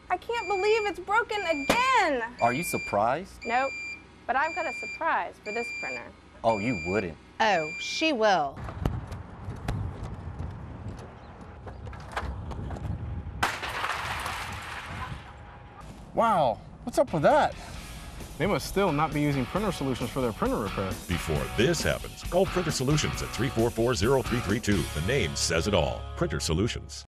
I can't believe it's broken again. Are you surprised? Nope, but I've got a surprise for this printer. Oh, you wouldn't. Oh, she will. Wow, what's up with that? They must still not be using printer solutions for their printer repair. Before this happens, call Printer Solutions at 344-0332. The name says it all. Printer Solutions.